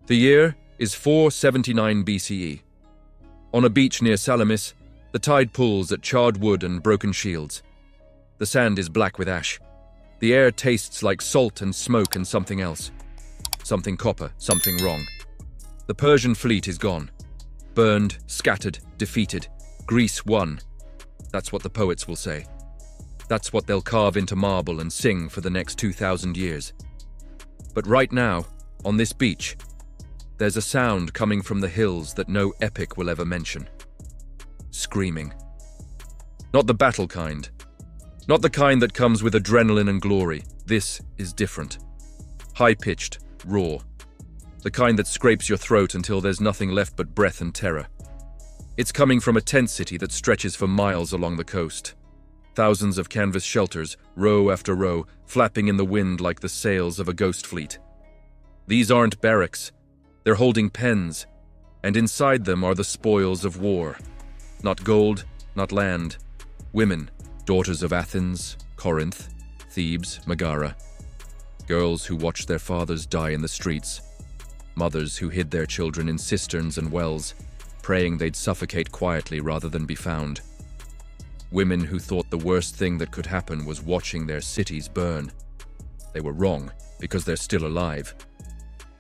The year is 479 BCE. On a beach near Salamis, the tide pulls at charred wood and broken shields. The sand is black with ash. The air tastes like salt and smoke and something else. Something copper, something wrong. The Persian fleet is gone. Burned, scattered, defeated. Greece won. That's what the poets will say. That's what they'll carve into marble and sing for the next 2,000 years. But right now, on this beach, there's a sound coming from the hills that no epic will ever mention. Screaming. Not the battle kind. Not the kind that comes with adrenaline and glory. This is different. High-pitched, raw. The kind that scrapes your throat until there's nothing left but breath and terror. It's coming from a tent city that stretches for miles along the coast. Thousands of canvas shelters, row after row, flapping in the wind like the sails of a ghost fleet. These aren't barracks. They're holding pens, and inside them are the spoils of war. Not gold, not land. Women, daughters of Athens, Corinth, Thebes, Megara. Girls who watched their fathers die in the streets. Mothers who hid their children in cisterns and wells, praying they'd suffocate quietly rather than be found. Women who thought the worst thing that could happen was watching their cities burn. They were wrong, because they're still alive.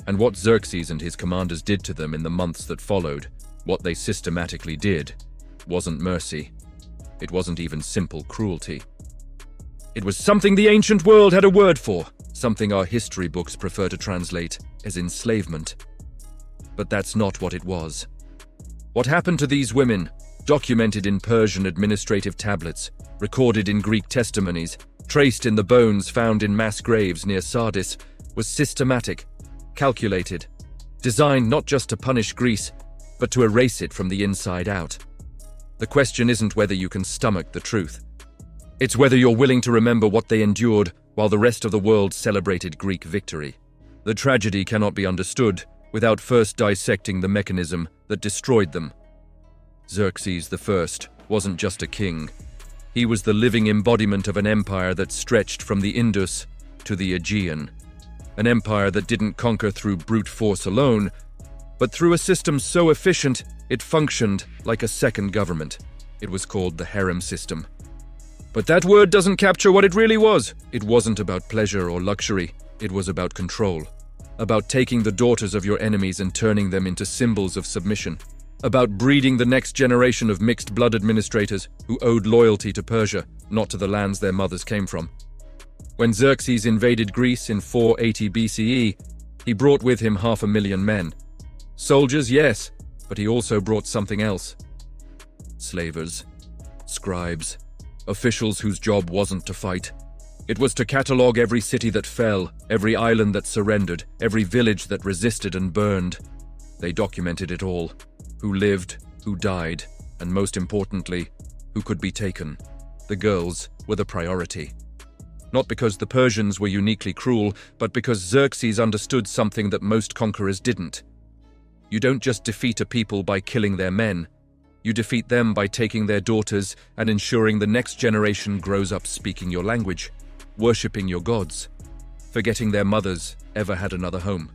And what Xerxes and his commanders did to them in the months that followed, what they systematically did, wasn't mercy. It wasn't even simple cruelty. It was something the ancient world had a word for, something our history books prefer to translate as enslavement. But that's not what it was. What happened to these women, documented in Persian administrative tablets, recorded in Greek testimonies, traced in the bones found in mass graves near Sardis, was systematic, calculated, designed not just to punish Greece, but to erase it from the inside out. The question isn't whether you can stomach the truth. It's whether you're willing to remember what they endured while the rest of the world celebrated Greek victory. The tragedy cannot be understood without first dissecting the mechanism that destroyed them. Xerxes I wasn't just a king. He was the living embodiment of an empire that stretched from the Indus to the Aegean. An empire that didn't conquer through brute force alone, but through a system so efficient it functioned like a second government. It was called the harem system. But that word doesn't capture what it really was. It wasn't about pleasure or luxury. It was about control. About taking the daughters of your enemies and turning them into symbols of submission. About breeding the next generation of mixed-blood administrators who owed loyalty to Persia, not to the lands their mothers came from. When Xerxes invaded Greece in 480 BCE, he brought with him 500,000 men. Soldiers, yes, but he also brought something else. Slavers, scribes, officials whose job wasn't to fight. It was to catalogue every city that fell, every island that surrendered, every village that resisted and burned. They documented it all. Who lived, who died, and most importantly, who could be taken. The girls were the priority. Not because the Persians were uniquely cruel, but because Xerxes understood something that most conquerors didn't. You don't just defeat a people by killing their men. You defeat them by taking their daughters and ensuring the next generation grows up speaking your language, worshipping your gods, forgetting their mothers ever had another home.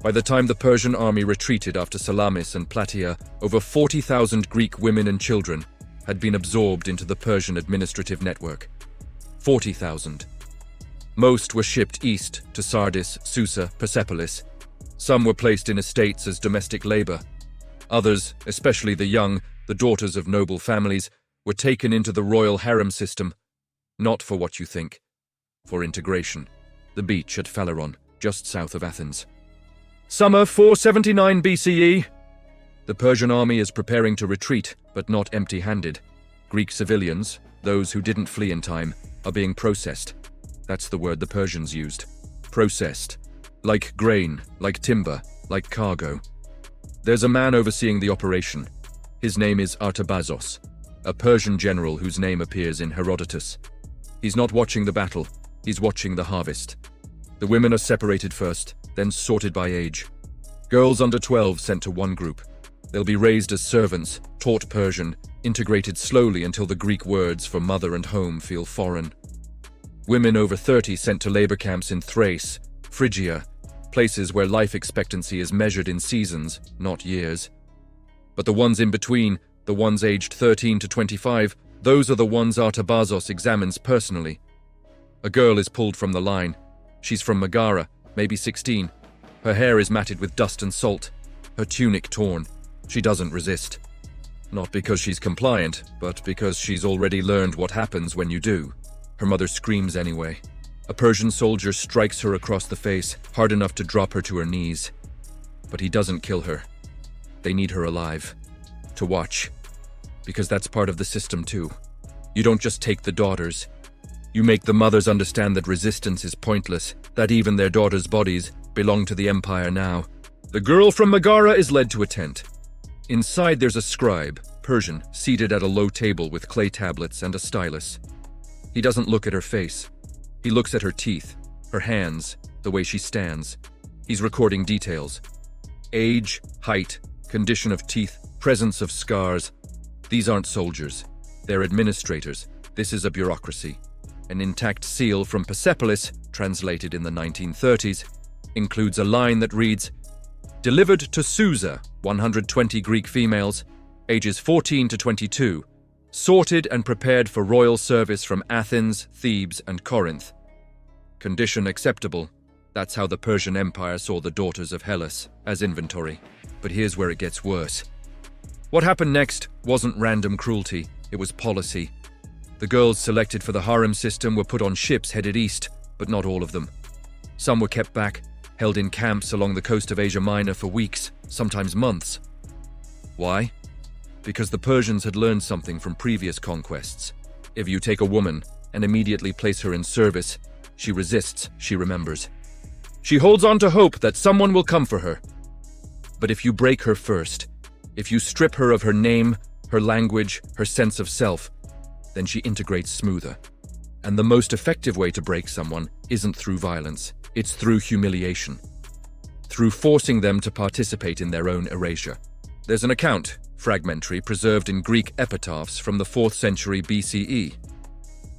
By the time the Persian army retreated after Salamis and Plataea, over 40,000 Greek women and children had been absorbed into the Persian administrative network. 40,000. Most were shipped east to Sardis, Susa, Persepolis. Some were placed in estates as domestic labor. Others, especially the young, the daughters of noble families, were taken into the royal harem system. Not for what you think. For integration. The beach at Phaleron, just south of Athens. Summer 479 BCE. The Persian army is preparing to retreat, but not empty-handed. Greek civilians, those who didn't flee in time, are being processed. That's the word the Persians used. Processed. Like grain, like timber, like cargo. There's a man overseeing the operation. His name is Artabazos, a Persian general whose name appears in Herodotus. He's not watching the battle, he's watching the harvest. The women are separated first, then sorted by age. Girls under 12 sent to one group. They'll be raised as servants, taught Persian, integrated slowly until the Greek words for mother and home feel foreign. Women over 30 sent to labor camps in Thrace, Phrygia, places where life expectancy is measured in seasons, not years. But the ones in between, the ones aged 13 to 25, those are the ones Artabazos examines personally. A girl is pulled from the line. She's from Megara, maybe 16. Her hair is matted with dust and salt, her tunic torn. She doesn't resist. Not because she's compliant, but because she's already learned what happens when you do. Her mother screams anyway. A Persian soldier strikes her across the face, hard enough to drop her to her knees. But he doesn't kill her. They need her alive. To watch. Because that's part of the system too. You don't just take the daughters. You make the mothers understand that resistance is pointless, that even their daughters' bodies belong to the empire now. The girl from Megara is led to a tent. Inside there's a scribe, Persian, seated at a low table with clay tablets and a stylus. He doesn't look at her face. He looks at her teeth, her hands, the way she stands. He's recording details. Age, height, condition of teeth, presence of scars. These aren't soldiers. They're administrators. This is a bureaucracy. An intact seal from Persepolis, translated in the 1930s, includes a line that reads, "Delivered to Susa, 120 Greek females, ages 14 to 22, sorted and prepared for royal service from Athens, Thebes, and Corinth. Condition acceptable. That's how the Persian Empire saw the daughters of Hellas, as inventory. But here's where it gets worse. What happened next wasn't random cruelty, it was policy. The girls selected for the harem system were put on ships headed east, but not all of them. Some were kept back, held in camps along the coast of Asia Minor for weeks, sometimes months. Why? Because the Persians had learned something from previous conquests. If you take a woman and immediately place her in service, she resists, she remembers. She holds on to hope that someone will come for her. But if you break her first, if you strip her of her name, her language, her sense of self, then she integrates smoother. And the most effective way to break someone isn't through violence, it's through humiliation. Through forcing them to participate in their own erasure. There's an account, fragmentary, preserved in Greek epitaphs from the 4th century BCE.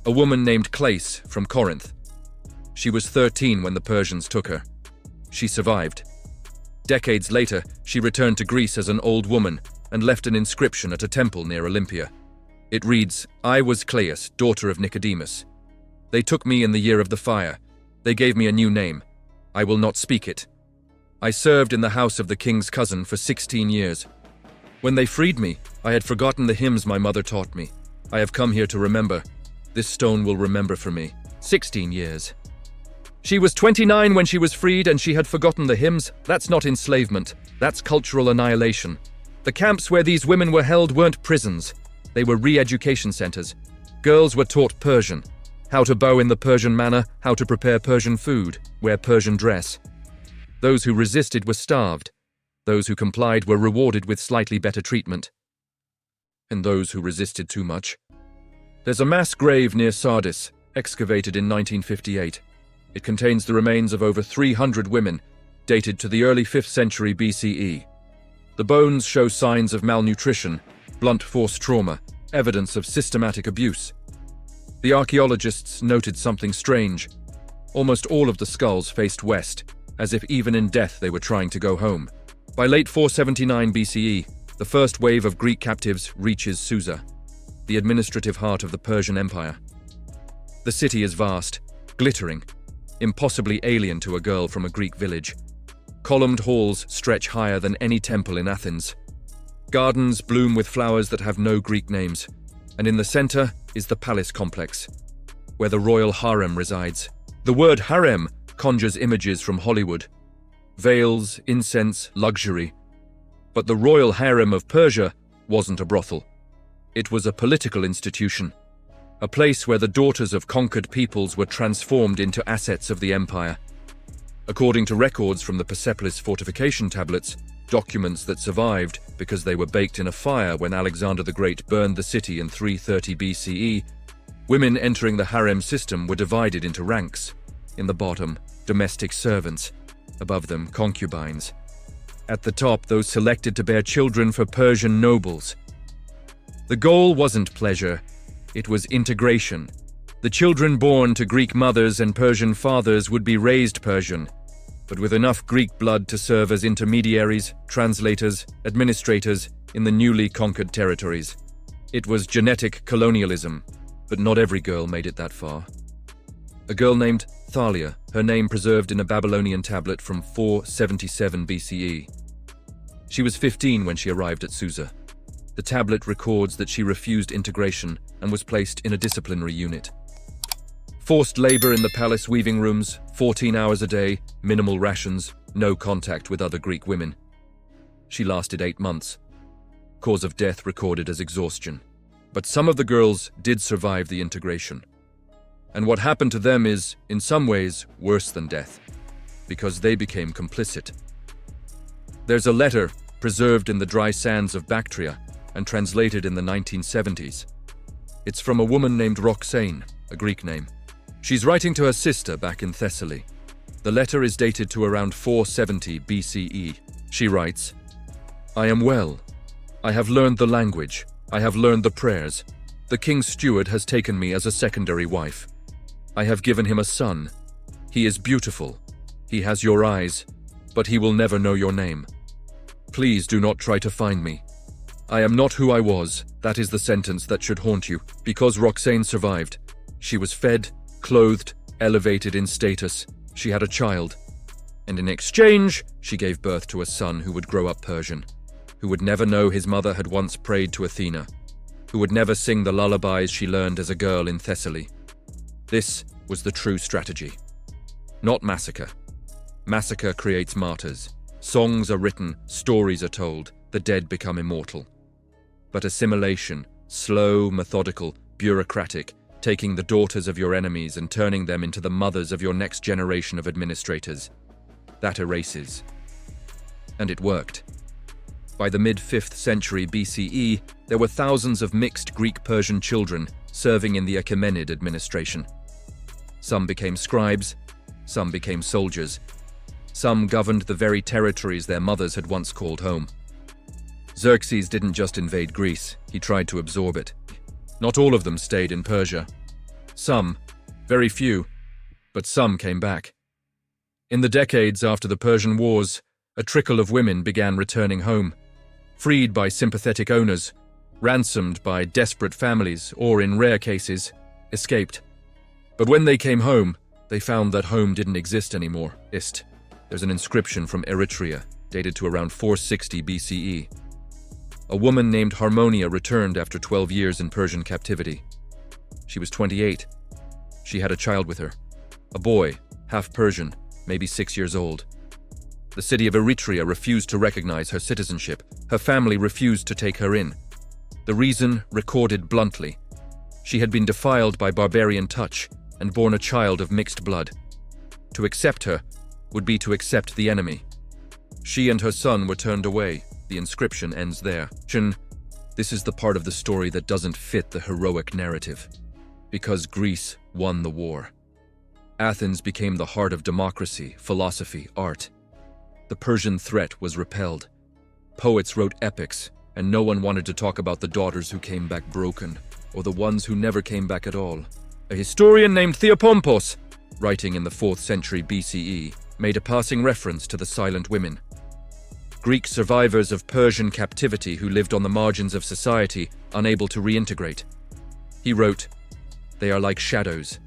A woman named Cleis from Corinth. She was 13 when the Persians took her. She survived. Decades later, she returned to Greece as an old woman and left an inscription at a temple near Olympia. It reads, "I was Cleis, daughter of Nicodemus. They took me in the year of the fire. They gave me a new name. I will not speak it. I served in the house of the king's cousin for 16 years. When they freed me, I had forgotten the hymns my mother taught me. I have come here to remember. This stone will remember for me. 16 years. She was 29 when she was freed and she had forgotten the hymns. That's not enslavement. That's cultural annihilation. The camps where these women were held weren't prisons. They were re-education centers. Girls were taught Persian. How to bow in the Persian manner, how to prepare Persian food, wear Persian dress. Those who resisted were starved. Those who complied were rewarded with slightly better treatment. And those who resisted too much. There's a mass grave near Sardis, excavated in 1958. It contains the remains of over 300 women, dated to the early 5th century BCE. The bones show signs of malnutrition, blunt force trauma, evidence of systematic abuse. The archaeologists noted something strange. Almost all of the skulls faced west, as if even in death they were trying to go home. By late 479 BCE, the first wave of Greek captives reaches Susa, the administrative heart of the Persian Empire. The city is vast, glittering, impossibly alien to a girl from a Greek village. Columned halls stretch higher than any temple in Athens. Gardens bloom with flowers that have no Greek names, and in the center is the palace complex, where the royal harem resides. The word harem conjures images from Hollywood. Veils, incense, luxury. But the royal harem of Persia wasn't a brothel. It was a political institution, a place where the daughters of conquered peoples were transformed into assets of the empire. According to records from the Persepolis fortification tablets, documents that survived because they were baked in a fire when Alexander the Great burned the city in 330 BCE, women entering the harem system were divided into ranks. In the bottom, domestic servants. Above them, concubines. At the top, those selected to bear children for Persian nobles. The goal wasn't pleasure, it was integration. The children born to Greek mothers and Persian fathers would be raised Persian. but with enough Greek blood to serve as intermediaries, translators, administrators in the newly conquered territories. It was genetic colonialism, but not every girl made it that far. A girl named Thalia, her name preserved in a Babylonian tablet from 477 BCE. She was 15 when she arrived at Susa. The tablet records that she refused integration and was placed in a disciplinary unit. Forced labor in the palace weaving rooms, 14 hours a day, minimal rations, no contact with other Greek women. She lasted 8 months. Cause of death recorded as exhaustion. But some of the girls did survive the integration. And what happened to them is, in some ways, worse than death, because they became complicit. There's a letter preserved in the dry sands of Bactria and translated in the 1970s. It's from a woman named Roxane, a Greek name. She's writing to her sister back in Thessaly. The letter is dated to around 470 BCE. She writes, "I am well. I have learned the language. I have learned the prayers. The king's steward has taken me as a secondary wife. I have given him a son. He is beautiful. He has your eyes, but he will never know your name. Please do not try to find me. I am not who I was. That is the sentence that should haunt you, because Roxane survived. She was fed, clothed, elevated in status. She had a child. And in exchange, she gave birth to a son who would grow up Persian, who would never know his mother had once prayed to Athena, who would never sing the lullabies she learned as a girl in Thessaly. This was the true strategy. Not massacre. Massacre creates martyrs. Songs are written, stories are told, the dead become immortal. But assimilation, slow, methodical, bureaucratic, taking the daughters of your enemies and turning them into the mothers of your next generation of administrators, that erases. And it worked. By the mid-5th century BCE, there were thousands of mixed Greek-Persian children serving in the Achaemenid administration. Some became scribes, some became soldiers, some governed the very territories their mothers had once called home. Xerxes didn't just invade Greece, he tried to absorb it. Not all of them stayed in Persia. Some, very few, but some came back. In the decades after the Persian Wars, a trickle of women began returning home, freed by sympathetic owners, ransomed by desperate families, or in rare cases, escaped. But when they came home, they found that home didn't exist anymore. There's an inscription from Eritrea, dated to around 460 BCE. A woman named Harmonia returned after 12 years in Persian captivity. She was 28. She had a child with her, a boy, half Persian, maybe 6 years old. The city of Eritrea refused to recognize her citizenship. Her family refused to take her in. The reason recorded bluntly: she had been defiled by barbarian touch and born a child of mixed blood. To accept her would be to accept the enemy. She and her son were turned away. The inscription ends there. This is the part of the story that doesn't fit the heroic narrative. Because Greece won the war. Athens became the heart of democracy, philosophy, art. The Persian threat was repelled. Poets wrote epics, and no one wanted to talk about the daughters who came back broken, or the ones who never came back at all. A historian named Theopompos, writing in the 4th century BCE, made a passing reference to the silent women. Greek survivors of Persian captivity who lived on the margins of society, unable to reintegrate. He wrote, "They are like shadows.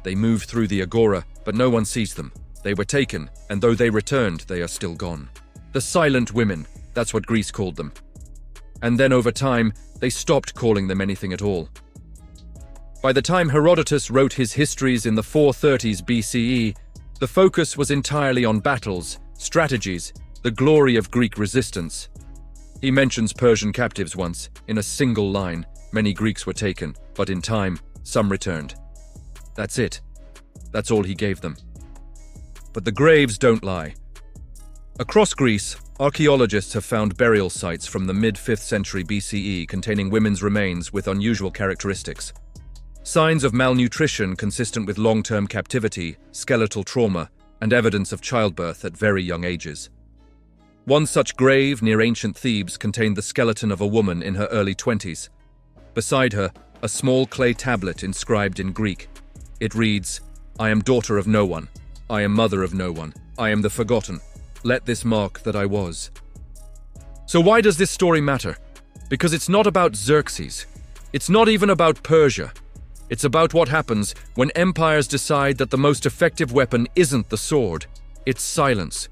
They move through the agora, but no one sees them. They were taken, and though they returned, they are still gone." The silent women, that's what Greece called them. And then over time, they stopped calling them anything at all. By the time Herodotus wrote his histories in the 430s BCE, the focus was entirely on battles, strategies, the glory of Greek resistance. He mentions Persian captives once, in a single line. Many Greeks were taken, but in time, some returned. That's it. That's all he gave them. But the graves don't lie. Across Greece, archaeologists have found burial sites from the mid-5th century BCE containing women's remains with unusual characteristics. Signs of malnutrition consistent with long-term captivity, skeletal trauma, and evidence of childbirth at very young ages. One such grave near ancient Thebes contained the skeleton of a woman in her early 20s. Beside her, a small clay tablet inscribed in Greek. It reads, "I am daughter of no one. I am mother of no one. I am the forgotten. Let this mark that I was. So why does this story matter? Because it's not about Xerxes. It's not even about Persia. It's about what happens when empires decide that the most effective weapon isn't the sword, it's silence.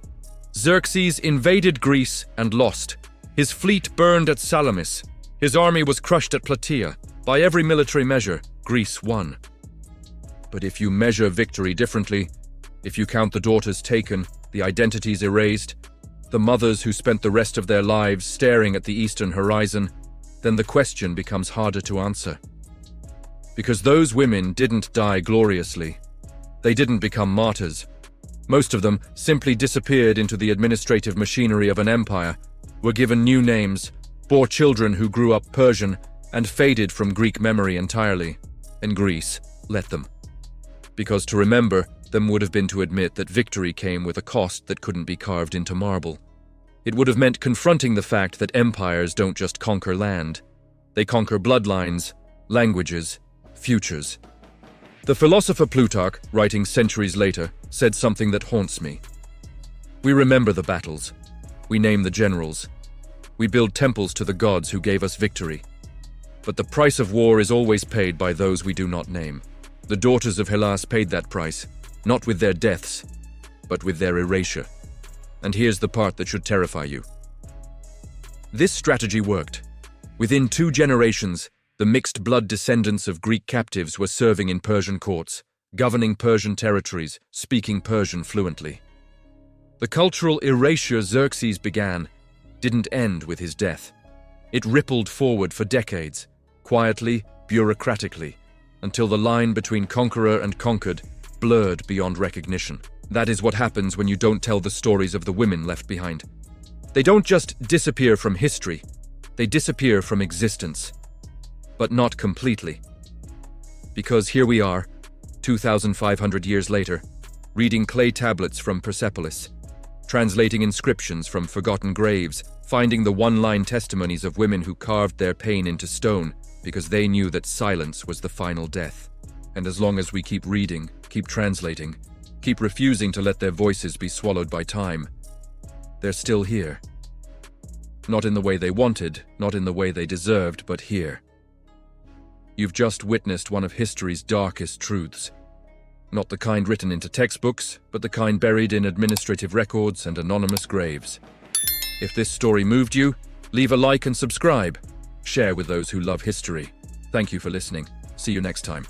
Xerxes invaded Greece and lost. His fleet burned at Salamis. His army was crushed at Plataea. By every military measure, Greece won. But if you measure victory differently, if you count the daughters taken, the identities erased, the mothers who spent the rest of their lives staring at the eastern horizon, then the question becomes harder to answer. Because those women didn't die gloriously. They didn't become martyrs. Most of them simply disappeared into the administrative machinery of an empire, were given new names, bore children who grew up Persian, and faded from Greek memory entirely. And Greece let them. Because to remember them would have been to admit that victory came with a cost that couldn't be carved into marble. It would have meant confronting the fact that empires don't just conquer land. They conquer bloodlines, languages, futures. The philosopher Plutarch, writing centuries later, said something that haunts me. We remember the battles. We name the generals. We build temples to the gods who gave us victory. But the price of war is always paid by those we do not name. The daughters of Hellas paid that price, not with their deaths, but with their erasure. And here's the part that should terrify you. This strategy worked. Within 2 generations, the mixed-blood descendants of Greek captives were serving in Persian courts, governing Persian territories, speaking Persian fluently. The cultural erasure Xerxes began didn't end with his death. It rippled forward for decades, quietly, bureaucratically, until the line between conqueror and conquered blurred beyond recognition. That is what happens when you don't tell the stories of the women left behind. They don't just disappear from history, they disappear from existence. But not completely. Because here we are, 2,500 years later, reading clay tablets from Persepolis, translating inscriptions from forgotten graves, finding the one-line testimonies of women who carved their pain into stone because they knew that silence was the final death. And as long as we keep reading, keep translating, keep refusing to let their voices be swallowed by time, they're still here. Not in the way they wanted, not in the way they deserved, but here. You've just witnessed one of history's darkest truths. Not the kind written into textbooks, but the kind buried in administrative records and anonymous graves. If this story moved you, leave a like and subscribe. Share with those who love history. Thank you for listening. See you next time.